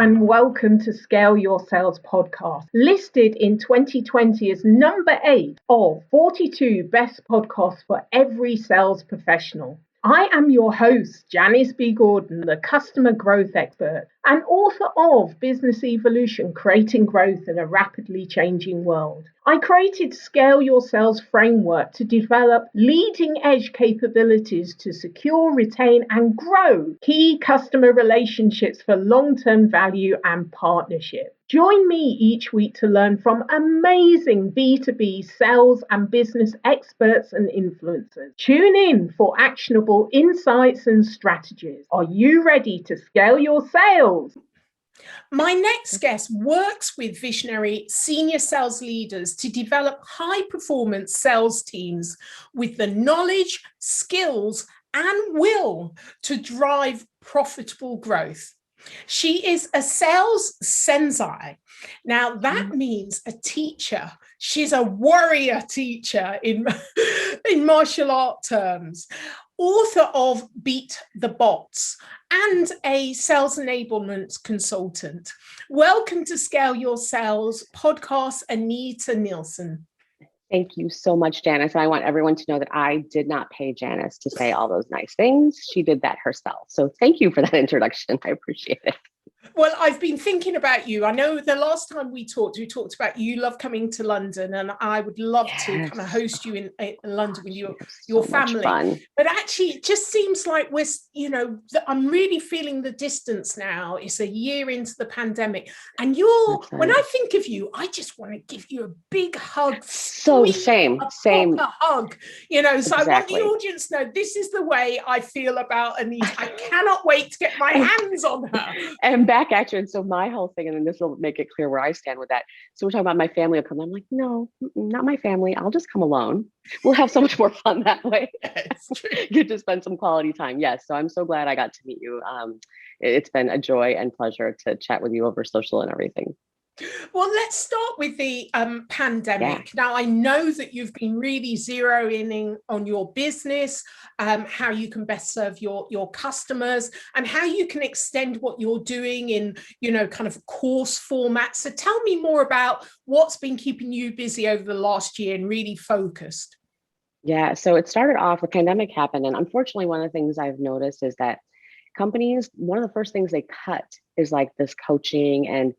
and welcome to Scale Your Sales podcast, listed in 2020 as number 8 of 42 best podcasts for every sales professional. I am your host, Janice B. Gordon, the customer growth expert and author of Business Evolution, Creating Growth in a Rapidly Changing World. I created Scale Your Sales framework to develop leading edge capabilities to secure, retain, and grow key customer relationships for long-term value and partnership. Join me each week to learn from amazing B2B sales and business experts and influencers. Tune in for actionable insights and strategies. Are you ready to scale your sales? My next guest works with visionary senior sales leaders to develop high-performance sales teams with the knowledge, skills, and will to drive profitable growth. She is a Sales Sensei. Now, that means a teacher. She's a warrior teacher in martial art terms. Author of Beat the Bots and a sales enablement consultant. Welcome to Scale Your Sales podcast, Anita Nielsen. Thank you so much, Janice. I want everyone to know that I did not pay Janice to say all those nice things. She did that herself. So thank you for that introduction. I appreciate it. Well, I've been thinking about you. I know the last time we talked about you love coming to London, and I would love to kind of host you in London with your family. But actually, it just seems like I'm really feeling the distance now. It's a year into the pandemic, and when I think of you, I just want to give you a big hug. So same hug. So I want the audience to know this is the way I feel about Anita. I cannot wait to get my hands on her. And back at you. And so my whole thing, and then this will make it clear where I stand with that. So we're talking about my family will come. I'm like, no, not my family. I'll just come alone. We'll have so much more fun that way. Get to spend some quality time. Yes. So I'm so glad I got to meet you. It's been a joy and pleasure to chat with you over social and everything. Well, let's start with the pandemic. Yeah. Now, I know that you've been really zeroing in on your business, how you can best serve your customers, and how you can extend what you're doing in, kind of course format. So tell me more about what's been keeping you busy over the last year and really focused. Yeah, so it started off, the pandemic happened, and unfortunately, one of the things I've noticed is that companies, one of the first things they cut is like this coaching and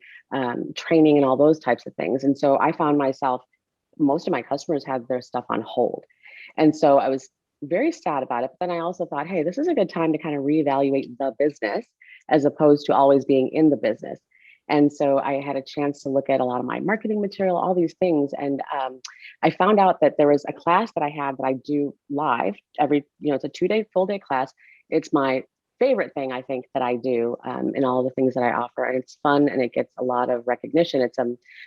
training and all those types of things. And so I found myself, most of my customers had their stuff on hold. And so I was very sad about it. But then I also thought, hey, this is a good time to kind of reevaluate the business as opposed to always being in the business. And so I had a chance to look at a lot of my marketing material, all these things. And I found out that there was a class that I had that I do live every, it's a 2-day, full-day class. It's my favorite thing I think that I do in all the things that I offer, and it's fun and it gets a lot of recognition. It's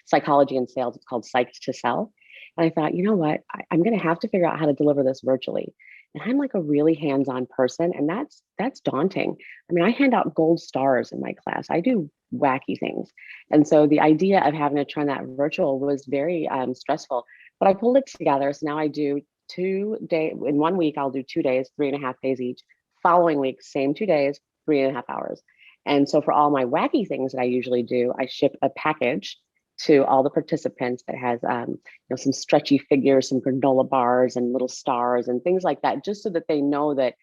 psychology and sales. It's called Psyched to Sell. And I thought, you know what, I'm going to have to figure out how to deliver this virtually. And I'm like a really hands-on person, and that's daunting. I mean, I hand out gold stars in my class. I do wacky things, and so the idea of having to turn that virtual was very stressful. But I pulled it together. So now I do 2 days in 1 week. I'll do 2 days, 3.5 days each. Following week, same 2 days, 3.5 hours. And so for all my wacky things that I usually do, I ship a package to all the participants that has some stretchy figures, some granola bars and little stars and things like that, just so that they know that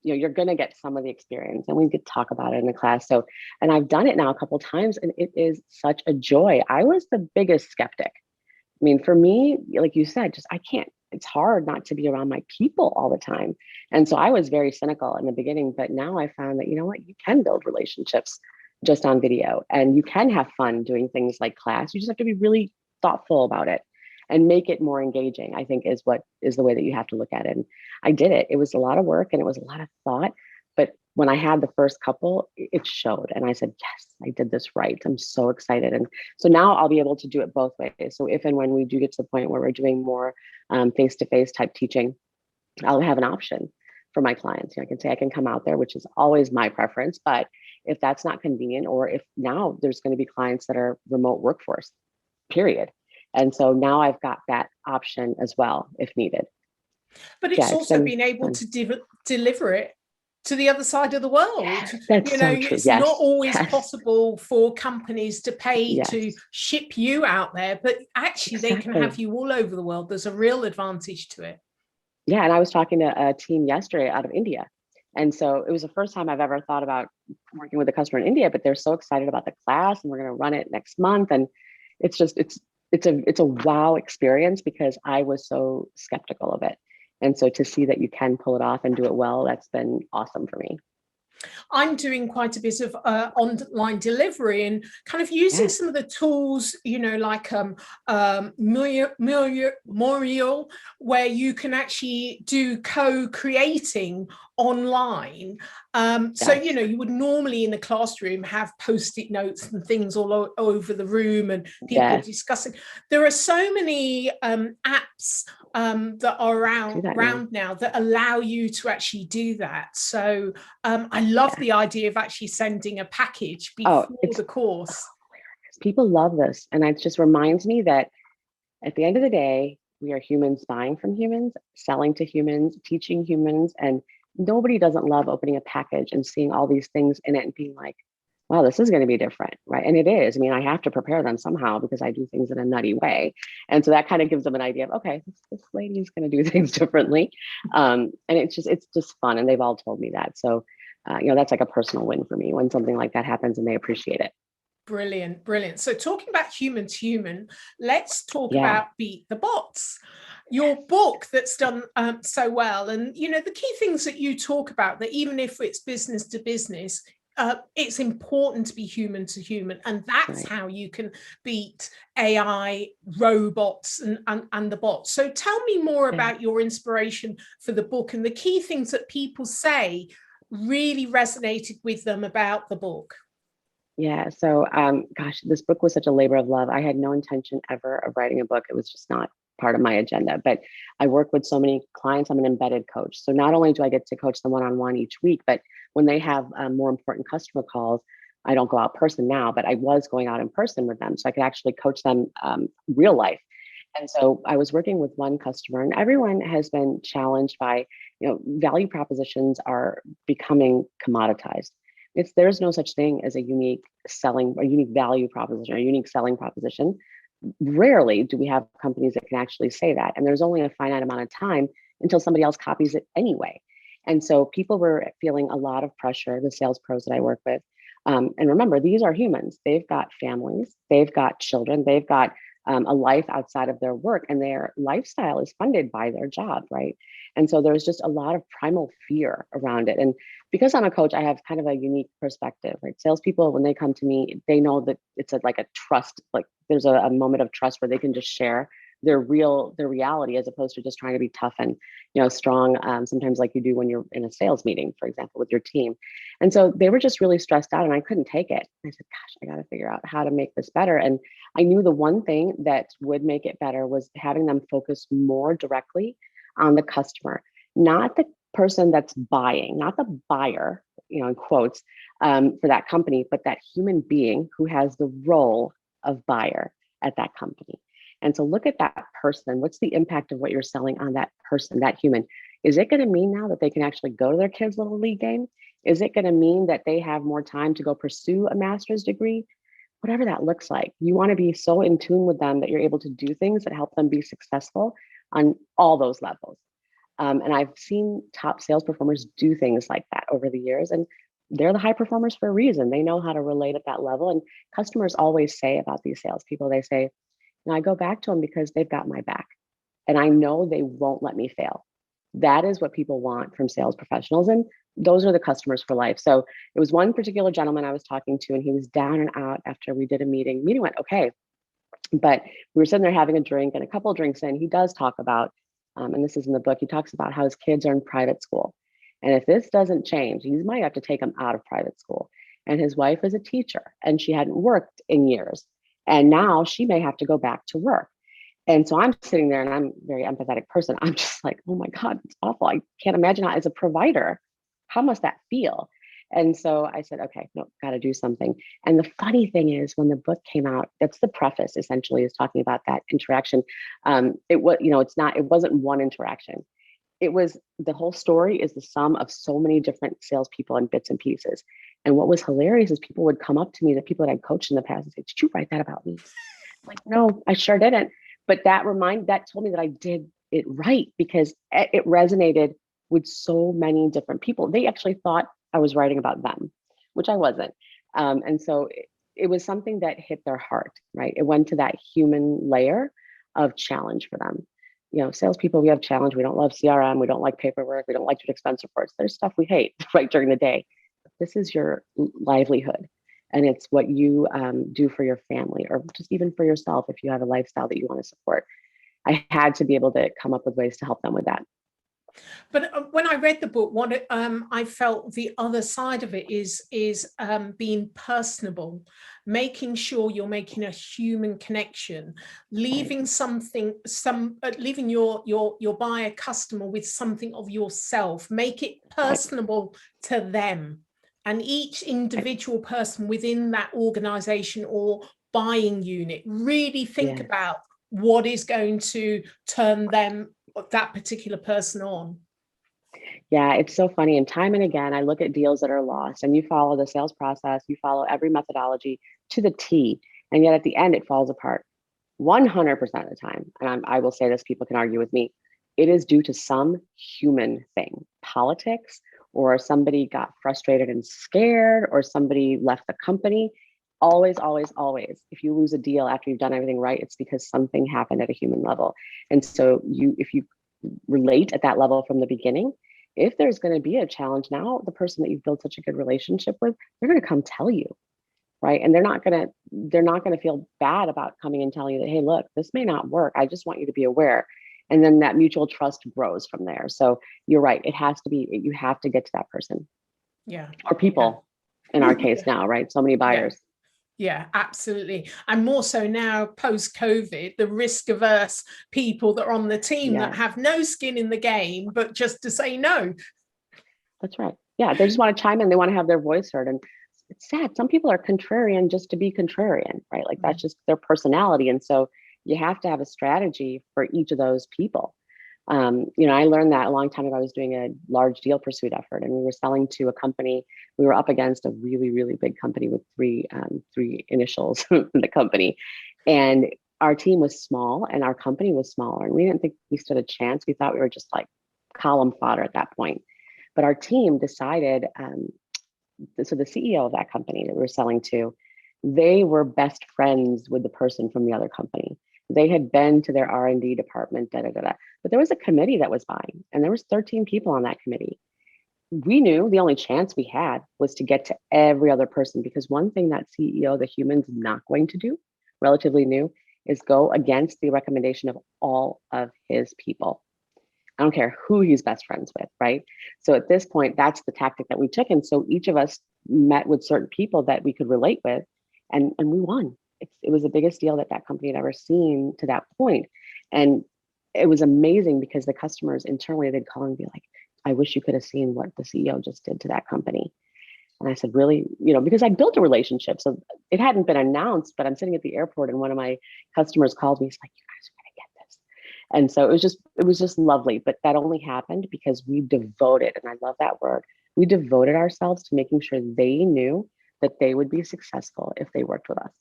you're going to get some of the experience, and we could talk about it in the class. So, and I've done it now a couple of times, and it is such a joy. I was the biggest skeptic. I mean, for me, like you said, I can't. It's hard not to be around my people all the time. And so I was very cynical in the beginning, but now I found that, you can build relationships just on video, and you can have fun doing things like class. You just have to be really thoughtful about it and make it more engaging, I think is the way that you have to look at it. And I did it. It was a lot of work and it was a lot of thought, but when I had the first couple, it showed. And I said, yes, I did this right. I'm so excited. And so now I'll be able to do it both ways. So if and when we do get to the point where we're doing more face-to-face type teaching, I'll have an option for my clients. I can say I can come out there, which is always my preference. But if that's not convenient, or if now there's going to be clients that are remote workforce, period. And so now I've got that option as well, if needed. But it's also being able to deliver it to the other side of the world. That's so true. It's Yes. not always Yes. possible for companies to pay Yes. to ship you out there, but actually they can have you all over the world. There's a real advantage to it. Yeah, and I was talking to a team yesterday out of India. And so it was the first time I've ever thought about working with a customer in India, but they're so excited about the class and we're going to run it next month. And it's just, it's a wow experience because I was so skeptical of it. And so to see that you can pull it off and do it well, that's been awesome for me. I'm doing quite a bit of online delivery and kind of using some of the tools, like Muriel, where you can actually do co-creating online. So, you would normally in the classroom have Post-it notes and things all over the room and people discussing. There are so many apps that are around now that allow you to actually do that. So I love the idea of actually sending a package before the course. People love this. And it just reminds me that at the end of the day, we are humans buying from humans, selling to humans, teaching humans, and nobody doesn't love opening a package and seeing all these things in it and being like, wow, this is going to be different, right? And it is. I mean, I have to prepare them somehow because I do things in a nutty way. And so that kind of gives them an idea of, okay, this lady's going to do things differently. And it's just fun. And they've all told me that. So, that's like a personal win for me when something like that happens and they appreciate it. Brilliant, brilliant. So talking about human to human, let's talk about Beat the Bots, your book that's done so well. And, the key things that you talk about, that even if it's business to business, it's important to be human to human. And that's how you can beat AI, robots, and the bots. So tell me more about your inspiration for the book and the key things that people say really resonated with them about the book. Yeah. So, gosh, this book was such a labor of love. I had no intention ever of writing a book. It was just not part of my agenda, but I work with so many clients. I'm an embedded coach. So not only do I get to coach them one-on-one each week, but when they have more important customer calls, I don't go out person now, but I was going out in person with them. So I could actually coach them real life. And so I was working with one customer, and everyone has been challenged by, value propositions are becoming commoditized. There's no such thing as a unique value proposition or a unique selling proposition. Rarely do we have companies that can actually say that. And there's only a finite amount of time until somebody else copies it anyway. And so people were feeling a lot of pressure, the sales pros that I work with. And remember, these are humans. They've got families, they've got children, they've got a life outside of their work, and their lifestyle is funded by their job, right? And so there's just a lot of primal fear around it. And because I'm a coach, I have kind of a unique perspective, right? Salespeople, when they come to me, they know that it's like a trust, like there's a moment of trust where they can just share their reality, as opposed to just trying to be tough and strong, sometimes like you do when you're in a sales meeting, for example, with your team. And so they were just really stressed out and I couldn't take it. I said, gosh, I got to figure out how to make this better. And I knew the one thing that would make it better was having them focus more directly on the customer, not the person that's buying, not the buyer, in quotes, for that company, but that human being who has the role of buyer at that company. And so look at that person. What's the impact of what you're selling on that person, that human? Is it going to mean now that they can actually go to their kids' little league game? Is it going to mean that they have more time to go pursue a master's degree? Whatever that looks like, you want to be so in tune with them that you're able to do things that help them be successful on all those levels. And I've seen top sales performers do things like that over the years. And they're the high performers for a reason. They know how to relate at that level. And customers always say about these salespeople, they say, and I go back to them because they've got my back. And I know they won't let me fail. That is what people want from sales professionals. And those are the customers for life. So it was one particular gentleman I was talking to, and he was down and out after we did a meeting. The meeting went okay. But we were sitting there having a drink, and a couple of drinks in, he does talk about, and this is in the book, he talks about how his kids are in private school. And if this doesn't change, he might have to take them out of private school. And his wife is a teacher, and she hadn't worked in years. And now she may have to go back to work. And so I'm sitting there, and I'm a very empathetic person. I'm just like, oh my God, it's awful. I can't imagine how, as a provider, how must that feel? And so I said, okay, no, got to do something. And the funny thing is, when the book came out, that's the preface essentially, is talking about that interaction. It wasn't one interaction. it was, the whole story is the sum of so many different salespeople and bits and pieces. And what was hilarious is people would come up to me, the people that I'd coached in the past, and say, "Did you write that about me?" I'm like, "No, I sure didn't." But that told me that I did it right, because it resonated with so many different people. They actually thought I was writing about them, which I wasn't. And so it was something that hit their heart, right? It went to that human layer of challenge for them. You know, salespeople, we have challenge. We don't love CRM. We don't like paperwork. We don't like to expense reports. There's stuff we hate right during the day. This is your livelihood. And it's what you do for your family, or just even for yourself if you have a lifestyle that you want to support. I had to be able to come up with ways to help them with that. But when I read the book, what I felt the other side of it is being personable, making sure you're making a human connection, leaving leaving your buyer customer with something of yourself. Make it personable to them, and each individual person within that organization or buying unit. Really think about what is going to turn that particular person on. Yeah, it's so funny. And time and again, I look at deals that are lost, and you follow the sales process, you follow every methodology to the T, and yet at the end it falls apart 100% of the time. And I will say this, people can argue with me. It is due to some human thing, politics, or somebody got frustrated and scared, or somebody left the company. Always, always, always, if you lose a deal after you've done everything right, it's because something happened at a human level. And so if you relate at that level from the beginning, if there's going to be a challenge, now the person that you've built such a good relationship with, they're going to come tell you, right? And they're not going to feel bad about coming and telling you that, "Hey, look, this may not work. I just want you to be aware." And then that mutual trust grows from there. So you're right. You have to get to that person. Yeah. Or people, in our case now, right? So many buyers. Yeah, absolutely. And more so now, post-COVID, the risk-averse people that are on the team that have no skin in the game, but just to say no. That's right. Yeah, they just want to chime in. They want to have their voice heard. And it's sad. Some people are contrarian just to be contrarian, right? Like that's just their personality. And so you have to have a strategy for each of those people. I learned that a long time ago. I was doing a large deal pursuit effort, and we were selling to a company. We were up against a really, really big company with three initials in the company. And our team was small and our company was smaller. And we didn't think we stood a chance. We thought we were just like column fodder at that point. But our team decided, so the CEO of that company that we were selling to, they were best friends with the person from the other company. They had been to their R&D department, But there was a committee that was buying, and there was 13 people on that committee. We knew the only chance we had was to get to every other person, because one thing that CEO, the human's not going to do, relatively new, is go against the recommendation of all of his people. I don't care who he's best friends with, right? So at this point, that's the tactic that we took. And so each of us met with certain people that we could relate with, and we won. It was the biggest deal that company had ever seen to that point. And it was amazing because the customers internally, they'd call and be like, "I wish you could have seen what the CEO just did to that company." And I said, "Really?" Because I built a relationship. So it hadn't been announced, but I'm sitting at the airport and one of my customers called me. He's like, "You guys are going to get this." And so it was just lovely. But that only happened because we devoted, and I love that word, we devoted ourselves to making sure they knew that they would be successful if they worked with us.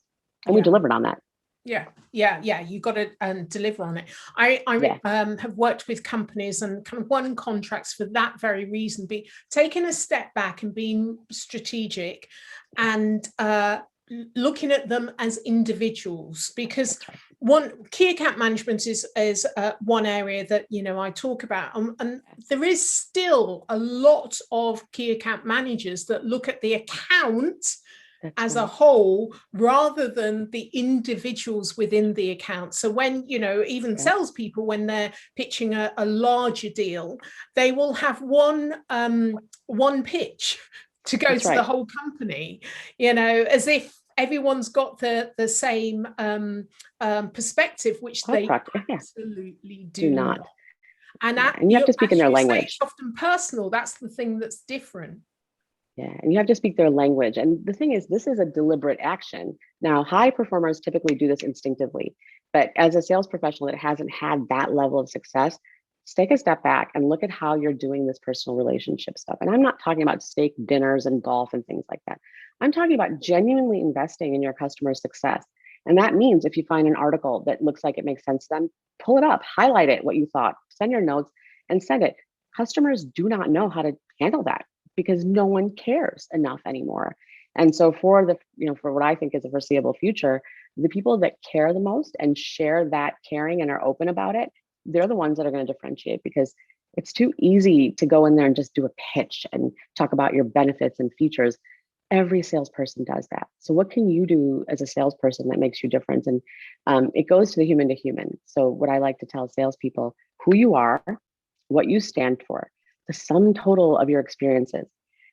And we delivered on that. Yeah. You got to deliver on it. I have worked with companies and kind of won contracts for that very reason, taking a step back and being strategic and looking at them as individuals, because key account management is one area that I talk about, and there is still a lot of key account managers that look at the account as a whole rather than the individuals within the account. So when even salespeople, when they're pitching a larger deal, they will have one pitch to go to the whole company, as if everyone's got the same perspective, which they absolutely do not. And you have to speak in their language. It's often personal. That's the thing that's different. Yeah, and you have to speak their language. And the thing is, this is a deliberate action. Now, high performers typically do this instinctively, but as a sales professional that hasn't had that level of success, take a step back and look at how you're doing this personal relationship stuff. And I'm not talking about steak dinners and golf and things like that. I'm talking about genuinely investing in your customer's success. And that means if you find an article that looks like it makes sense to them, pull it up, highlight it, what you thought, send your notes and send it. Customers do not know how to handle that because no one cares enough anymore. And so for for what I think is a foreseeable future, the people that care the most and share that caring and are open about it, they're the ones that are going to differentiate, because it's too easy to go in there and just do a pitch and talk about your benefits and features. Every salesperson does that. So what can you do as a salesperson that makes you different? And it goes to the human to human. So what I like to tell salespeople, who you are, what you stand for, the sum total of your experiences.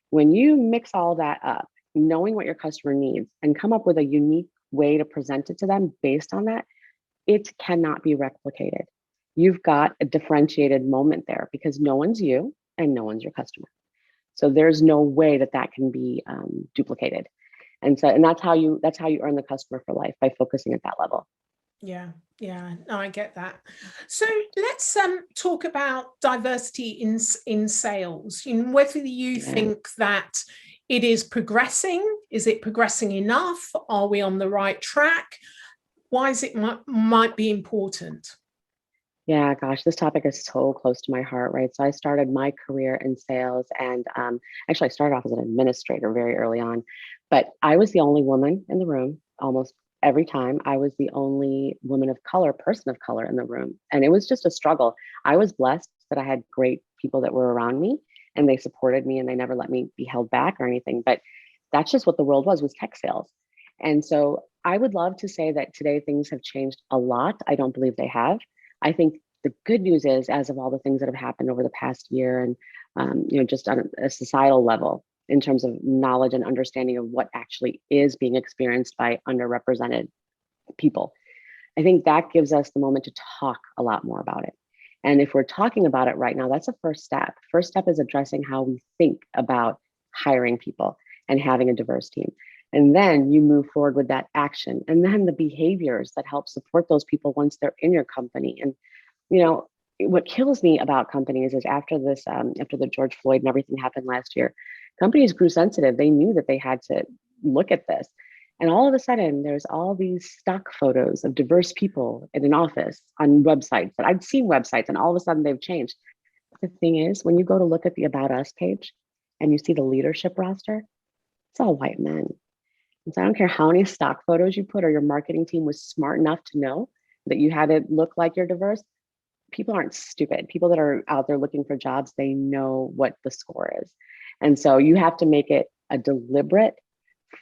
When you mix all that up, knowing what your customer needs and come up with a unique way to present it to them based on that, it cannot be replicated. You've got a differentiated moment there because no one's you and no one's your customer. So there's no way that that can be duplicated. And that's how you earn the customer for life, by focusing at that level. Yeah, no, I get that. So let's talk about diversity in sales. Whether you think that it is progressing, is it progressing enough? Are we on the right track? Why is it might be important? Yeah, gosh, this topic is so close to my heart, right? So I started my career in sales, and actually I started off as an administrator very early on, but I was the only woman in the room almost every time. I was the only woman of color, person of color in the room. And it was just a struggle. I was blessed that I had great people that were around me and they supported me and they never let me be held back or anything. But that's just what the world was tech sales. And so I would love to say that today things have changed a lot. I don't believe they have. I think the good news is, as of all the things that have happened over the past year and, just on a societal level, in terms of knowledge and understanding of what actually is being experienced by underrepresented people, I think that gives us the moment to talk a lot more about it. And if we're talking about it right now, that's a first step. First step is addressing how we think about hiring people and having a diverse team. And then you move forward with that action, and then the behaviors that help support those people once they're in your company. And what kills me about companies is after the George Floyd and everything happened last year, companies grew sensitive. They knew that they had to look at this. And all of a sudden, there's all these stock photos of diverse people in an office on websites that I'd seen websites, and all of a sudden they've changed. The thing is, when you go to look at the About Us page and you see the leadership roster, it's all white men. And so I don't care how many stock photos you put, or your marketing team was smart enough to know that you had to look like you're diverse. People aren't stupid. People that are out there looking for jobs, they know what the score is. And so you have to make it a deliberate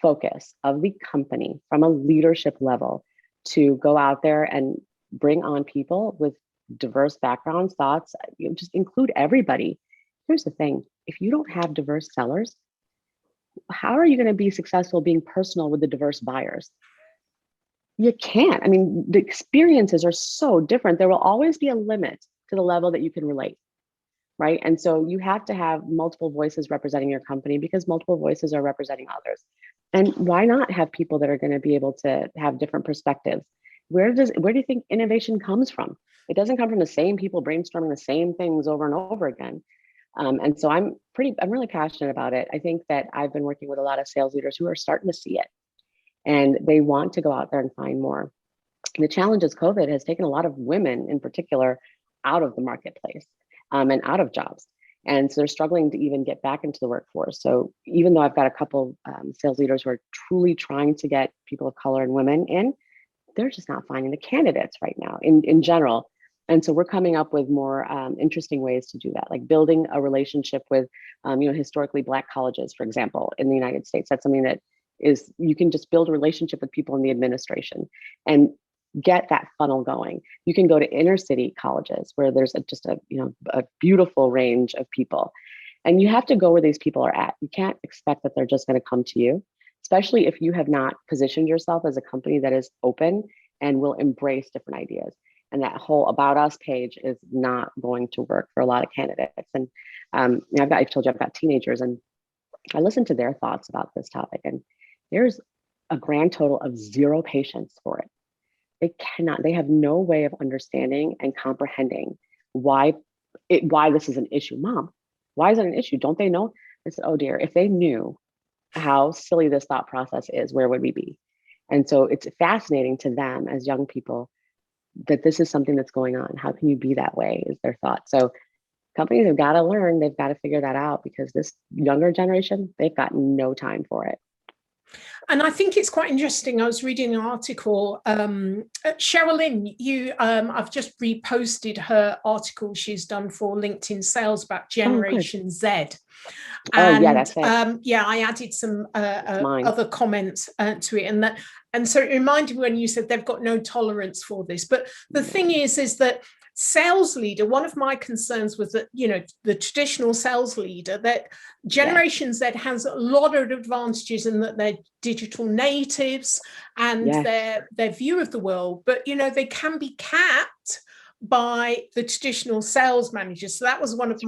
focus of the company from a leadership level to go out there and bring on people with diverse backgrounds, thoughts, just include everybody. Here's the thing. If you don't have diverse sellers, how are you going to be successful being personal with the diverse buyers? You can't. I mean, the experiences are so different. There will always be a limit to the level that you can relate, right? And so you have to have multiple voices representing your company, because multiple voices are representing others. And why not have people that are going to be able to have different perspectives? Where do you think innovation comes from? It doesn't come from the same people brainstorming the same things over and over again. And so I'm really passionate about it. I think that I've been working with a lot of sales leaders who are starting to see it, and they want to go out there and find more. The challenge is COVID has taken a lot of women in particular out of the marketplace and out of jobs. And so they're struggling to even get back into the workforce. So even though I've got a couple sales leaders who are truly trying to get people of color and women in, they're just not finding the candidates right now in general. And so we're coming up with more interesting ways to do that, like building a relationship with, historically Black colleges, for example, in the United States. That's something that you can just build a relationship with people in the administration and get that funnel going. You can go to inner city colleges where there's just a beautiful range of people, and you have to go where these people are at. You can't expect that they're just going to come to you, especially if you have not positioned yourself as a company that is open and will embrace different ideas. And that whole About Us page is not going to work for a lot of candidates. And I've told you I've got teenagers, and I listen to their thoughts about this topic, and there's a grand total of 0 patience for it. They have no way of understanding and comprehending why why this is an issue. Mom, why is it an issue? Don't they know? I said, oh dear, if they knew how silly this thought process is, where would we be? And so it's fascinating to them as young people that this is something that's going on. How can you be that way is their thought. So companies have got to learn, they've got to figure that out, because this younger generation, they've got no time for it. And I think it's quite interesting. I was reading an article. Sherilyn, I've just reposted her article she's done for LinkedIn Sales about Generation Z. And yeah, that's it. I added some other comments to it, and so it reminded me when you said they've got no tolerance for this. But the thing is that sales leader, one of my concerns was that, the traditional sales leader, that Generation Z has a lot of advantages in that they're digital natives and their view of the world, but they can be capped by the traditional sales managers. So that was one of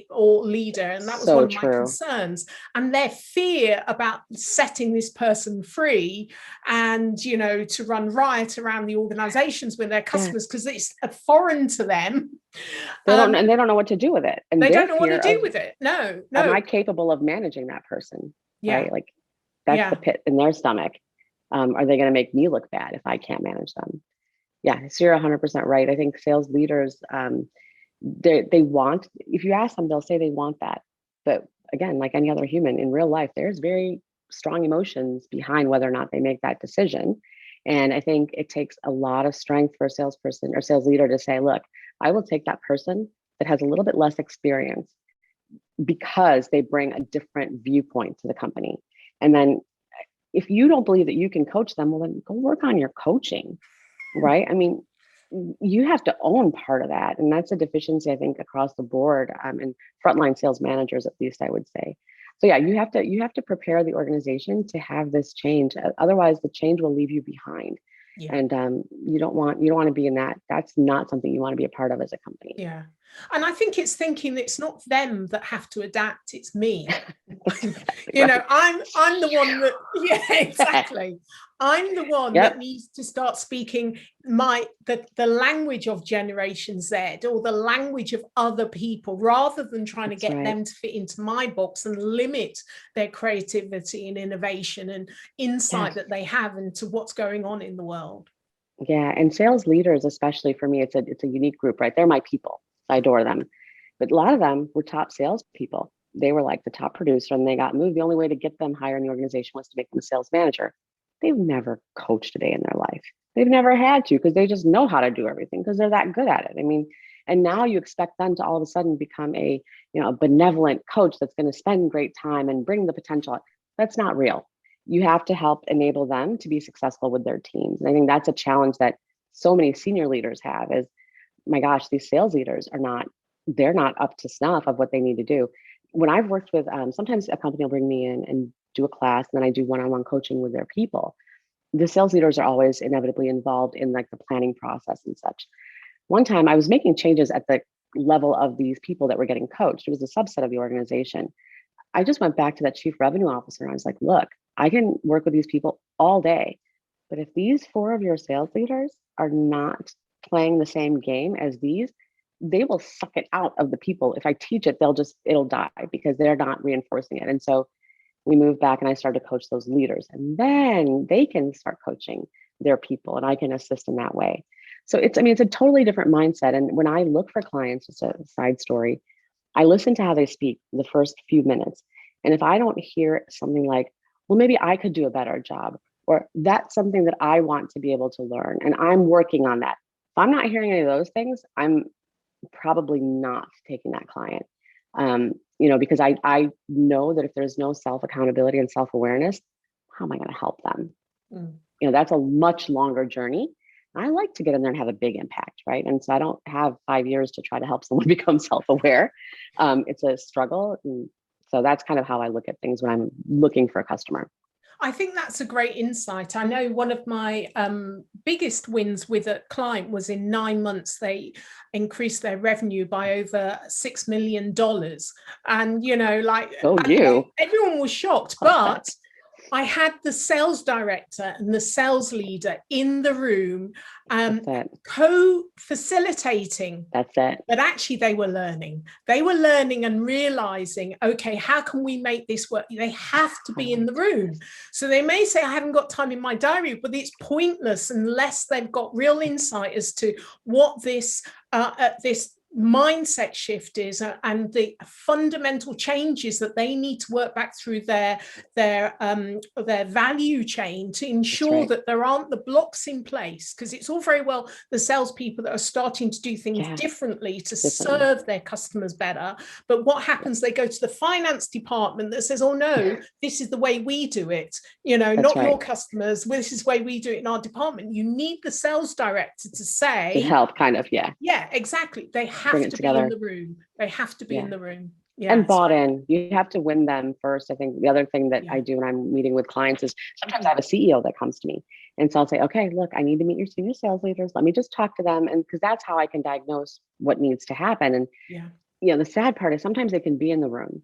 or leader, and that was one of my concerns. And their fear about setting this person free and, to run riot around the organizations with their customers, because it's foreign to them. They don't know what to do with it. And they don't know what to do with it. No. Am I capable of managing that person? Yeah. Right? Like that's the pit in their stomach. Are they going to make me look bad if I can't manage them? Yeah, so you're 100% right. I think sales leaders, they want, if you ask them, they'll say they want that. But again, like any other human in real life, there's very strong emotions behind whether or not they make that decision. And I think it takes a lot of strength for a salesperson or sales leader to say, look, I will take that person that has a little bit less experience because they bring a different viewpoint to the company. And then if you don't believe that you can coach them, well, then go work on your coaching. Right? I mean, you have to own part of that. And that's a deficiency, I think, across the board, and frontline sales managers, at least I would say. So yeah, you have to prepare the organization to have this change. Otherwise, the change will leave you behind. Yeah. And you don't want to be in that. That's not something you want to be a part of as a company. Yeah. And I think it's thinking it's not them that have to adapt, it's me. I'm the one that, exactly. I'm the one that needs to start speaking the language of Generation Z, or the language of other people, rather than trying to get them to fit into my box and limit their creativity and innovation and insight that they have into what's going on in the world. Yeah, and sales leaders, especially for me, it's a unique group, right? They're my people. I adore them. But a lot of them were top salespeople. They were like the top producer, and they got moved. The only way to get them higher in the organization was to make them a sales manager. They've never coached a day in their life. They've never had to, because they just know how to do everything because they're that good at it. I mean, and now you expect them to all of a sudden become a benevolent coach that's going to spend great time and bring the potential. That's not real. You have to help enable them to be successful with their teams. And I think that's a challenge that so many senior leaders have is, my gosh, these sales leaders they're not up to snuff of what they need to do. When I've worked with, sometimes a company will bring me in and do a class, and then I do one-on-one coaching with their people. The sales leaders are always inevitably involved in like the planning process and such. One time I was making changes at the level of these people that were getting coached. It was a subset of the organization. I just went back to that chief revenue officer and I was like, look, I can work with these people all day, but if these 4 of your sales leaders are not playing the same game as these, they will suck it out of the people. If I teach it, it'll die because they're not reinforcing it. And so we moved back and I started to coach those leaders, and then they can start coaching their people and I can assist in that way. So it's a totally different mindset. And when I look for clients, just a side story, I listen to how they speak the first few minutes. And if I don't hear something like, well, maybe I could do a better job, or that's something that I want to be able to learn and I'm working on that. If I'm not hearing any of those things, I'm probably not taking that client. Because I know that if there's no self-accountability and self-awareness, how am I going to help them? That's a much longer journey. I like to get in there and have a big impact, right? And so I don't have 5 years to try to help someone become self-aware. It's a struggle. And so that's kind of how I look at things when I'm looking for a customer. I think that's a great insight. I know one of my biggest wins with a client was in 9 months, they increased their revenue by over $6 million. And, everyone was shocked, but I had the sales director and the sales leader in the room, co-facilitating. That's it. But actually they were learning. They were learning and realizing, okay, how can we make this work? They have to be in the room. So they may say, I haven't got time in my diary, but it's pointless unless they've got real insight as to what this mindset shift is and the fundamental changes that they need to work back through their value chain to ensure that there aren't the blocks in place, because it's all very well the salespeople that are starting to do things differently to serve their customers better, but what happens, they go to the finance department that says, oh no, this is the way we do it, not your customers, this is the way we do it in our department. You need the sales director to say, to help kind of, exactly, they have to be in the room. They have to be in the room. And bought in. You have to win them first. I think the other thing that I do when I'm meeting with clients is sometimes I have a CEO that comes to me. And so I'll say, okay, look, I need to meet your senior sales leaders. Let me just talk to them. And because that's how I can diagnose what needs to happen. And, the sad part is sometimes they can be in the room,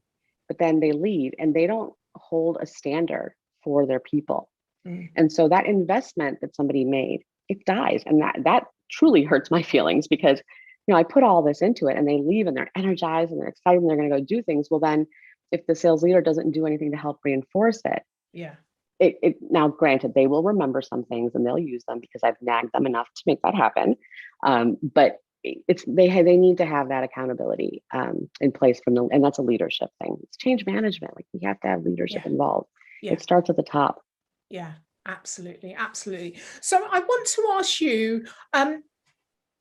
but then they leave and they don't hold a standard for their people. And so that investment that somebody made, it dies. And that truly hurts my feelings because I put all this into it and they leave and they're energized and they're excited and they're going to go do things. Well, then if the sales leader doesn't do anything to help reinforce it, it now granted, they will remember some things and they'll use them because I've nagged them enough to make that happen. But they need to have that accountability in place and that's a leadership thing. It's change management. Like we have to have leadership involved. It starts at the top. Yeah, absolutely. Absolutely. So I want to ask you,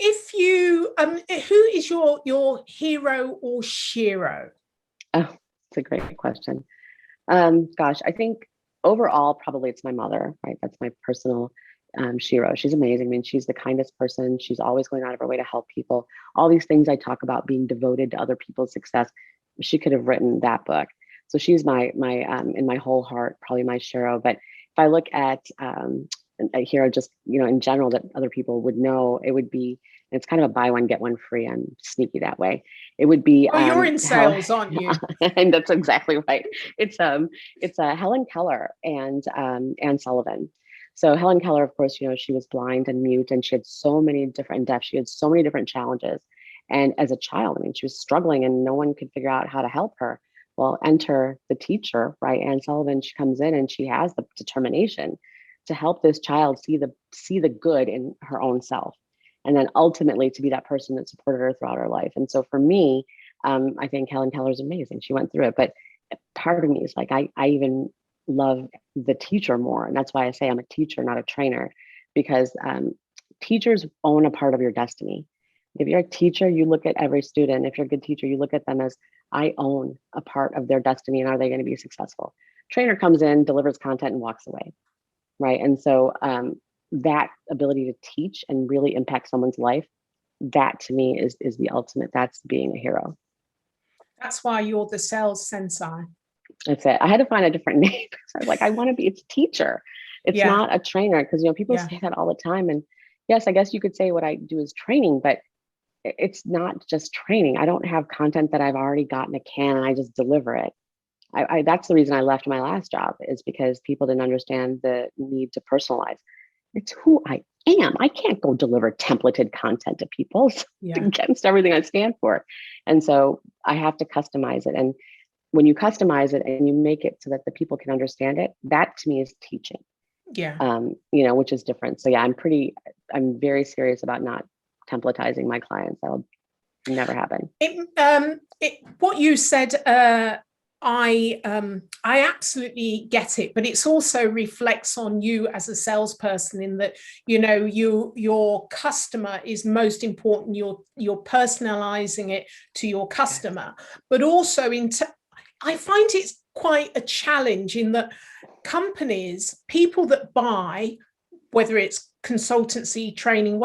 if you, who is your hero or shiro? Oh, it's a great question. Gosh, I think overall, probably it's my mother, right? That's my personal shiro. She's amazing. I mean, she's the kindest person. She's always going out of her way to help people. All these things I talk about, being devoted to other people's success. She could have written that book. So she's my in my whole heart, probably my shiro. But if I look at a hero, just in general, that other people would know, it would be. It's kind of a buy one get one free. I'm sneaky that way. It would be. Oh, you're in sales, aren't you? And that's exactly right. It's Helen Keller and Anne Sullivan. So Helen Keller, of course, she was blind and mute, and she had so many different deafs. She had so many different challenges. And as a child, I mean, she was struggling, and no one could figure out how to help her. Well, enter the teacher, right? Anne Sullivan. She comes in, and she has the determination to help this child see the good in her own self. And then ultimately to be that person that supported her throughout her life. And so for me, I think Helen Keller is amazing. She went through it, but part of me is like, I even love the teacher more. And that's why I say I'm a teacher, not a trainer, because teachers own a part of your destiny. If you're a teacher, you look at every student. If you're a good teacher, you look at them as, I own a part of their destiny. And are they going to be successful? Trainer comes in, delivers content and walks away. Right. And so that ability to teach and really impact someone's life, that to me is the ultimate. That's being a hero. That's why you're the Sales Sensei. That's it. I had to find a different name because I was like, I want to be, it's teacher. It's not a trainer, because people say that all the time. And yes, I guess you could say what I do is training, but it's not just training. I don't have content that I've already got in a can and I just deliver it. That's the reason I left my last job, is because people didn't understand the need to personalize. It's who I am. I can't go deliver templated content to people. It's against everything I stand for. And so I have to customize it. And when you customize it and you make it so that the people can understand it, that to me is teaching. Which is different. So I'm very serious about not templatizing my clients. That'll never happen. What you said, I absolutely get it, but it's also reflects on you as a salesperson in that, your customer is most important. You're personalizing it to your customer, but also I find it's quite a challenge in that people that buy, whether it's consultancy, training,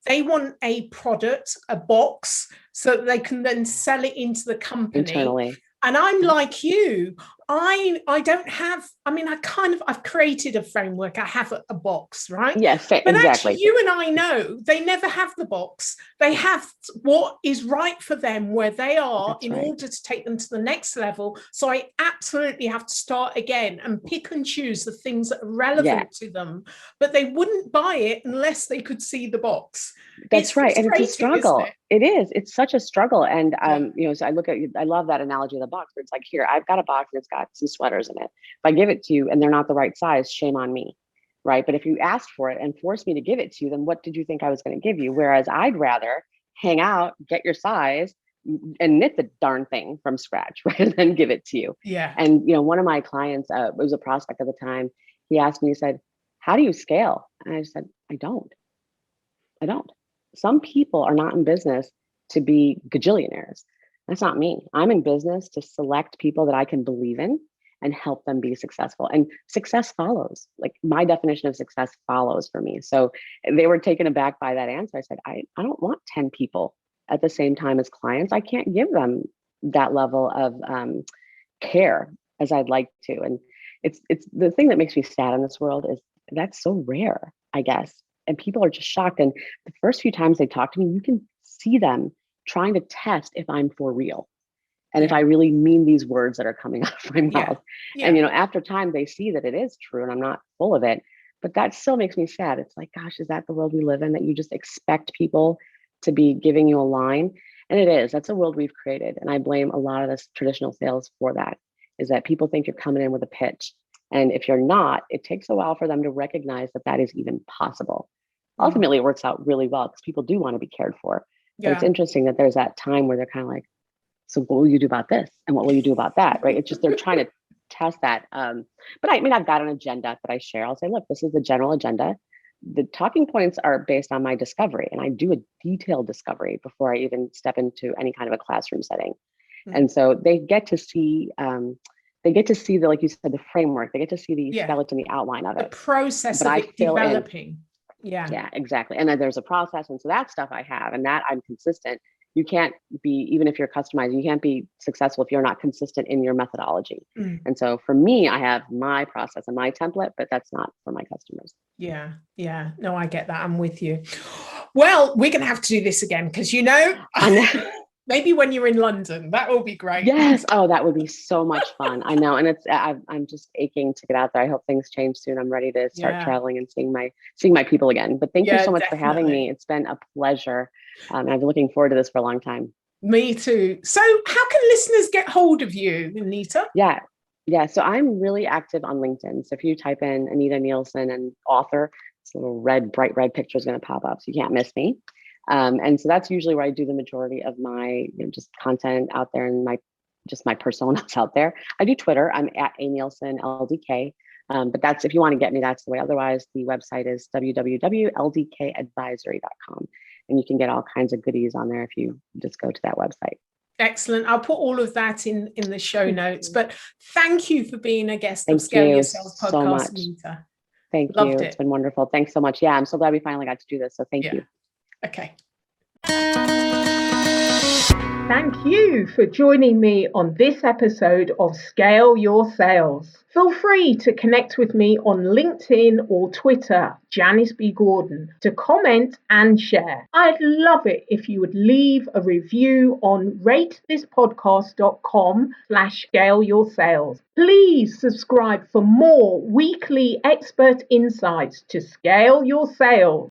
they want a product, a box, so that they can then sell it into the company. Internally. And I'm like you, I don't have, I mean, I've created a framework. I have a box, right? Yes, But exactly. actually, you and I know they never have the box. They have what is right for them where they are. That's in right. Order to take them to the next level. So I absolutely have to start again and pick and choose the things that are relevant to them. But they wouldn't buy it unless they could see the box. That's right. And it's a struggle. It is. It's such a struggle. And, so I love that analogy of the box where it's like, here, I've got a box and it's got some sweaters in it. If I give it to you and they're not the right size, shame on me. Right. But if you asked for it and forced me to give it to you, then what did you think I was going to give you? Whereas I'd rather hang out, get your size and knit the darn thing from scratch rather than give it to you. Yeah. And, one of my clients, was a prospect at the time. He asked me, he said, how do you scale? And I said, I don't. Some people are not in business to be gajillionaires. That's not me. I'm in business to select people that I can believe in and help them be successful. And success follows. Like my definition of success follows for me. So they were taken aback by that answer. I said, I don't want 10 people at the same time as clients. I can't give them that level of care as I'd like to. And it's the thing that makes me sad in this world is that's so rare, I guess. And people are just shocked. And the first few times they talk to me, you can see them trying to test if I'm for real. And if I really mean these words that are coming out of my mouth. Yeah. And, after time, they see that it is true and I'm not full of it. But that still makes me sad. It's like, gosh, is that the world we live in, that you just expect people to be giving you a line? And it is. That's a world we've created. And I blame a lot of this traditional sales for that, is that people think you're coming in with a pitch. And if you're not, it takes a while for them to recognize that that is even possible. Ultimately, it works out really well because people do want to be cared for. But it's interesting that there's that time where they're kind of like, so what will you do about this? And what will you do about that? Right? It's just, they're trying to test that. But I mean, I've got an agenda that I share. I'll say, look, this is the general agenda. The talking points are based on my discovery. And I do a detailed discovery before I even step into any kind of a classroom setting. Mm-hmm. And so they get to see, the, like you said, the framework. They get to see the skeleton, the outline of it. The process of it developing. Yeah, exactly. And then there's a process. And so that stuff I have, and that I'm consistent. You can't be, even if you're customizing, you can't be successful if you're not consistent in your methodology. Mm. And so for me, I have my process and my template, but that's not for my customers. Yeah. No, I get that. I'm with you. Well, we're going to have to do this again because, maybe when you're in London, that will be great. Yes. Oh, that would be so much fun. I know. And I'm just aching to get out there. I hope things change soon. I'm ready to start traveling and seeing my people again. But thank you so much for having me. It's been a pleasure. And I've been looking forward to this for a long time. Me too. So how can listeners get hold of you, Anita? Yeah. So I'm really active on LinkedIn. So if you type in Anita Nielsen and author, this little bright red picture is going to pop up. So you can't miss me. And so that's usually where I do the majority of my just content out there and my personas out there. I do Twitter. I'm at @ANielsenLDK. But that's, if you want to get me, that's the way. Otherwise, the website is www.ldkadvisory.com. And you can get all kinds of goodies on there if you just go to that website. Excellent. I'll put all of that in the show notes. But thank you for being a guest of Scale Your Sales podcast, so much. Anita. Thank you. It's been wonderful. Thanks so much. Yeah, I'm so glad we finally got to do this. So thank you. Okay. Thank you for joining me on this episode of Scale Your Sales. Feel free to connect with me on LinkedIn or Twitter, Janice B. Gordon, to comment and share. I'd love it if you would leave a review on ratethispodcast.com/scaleyoursales. Please subscribe for more weekly expert insights to scale your sales.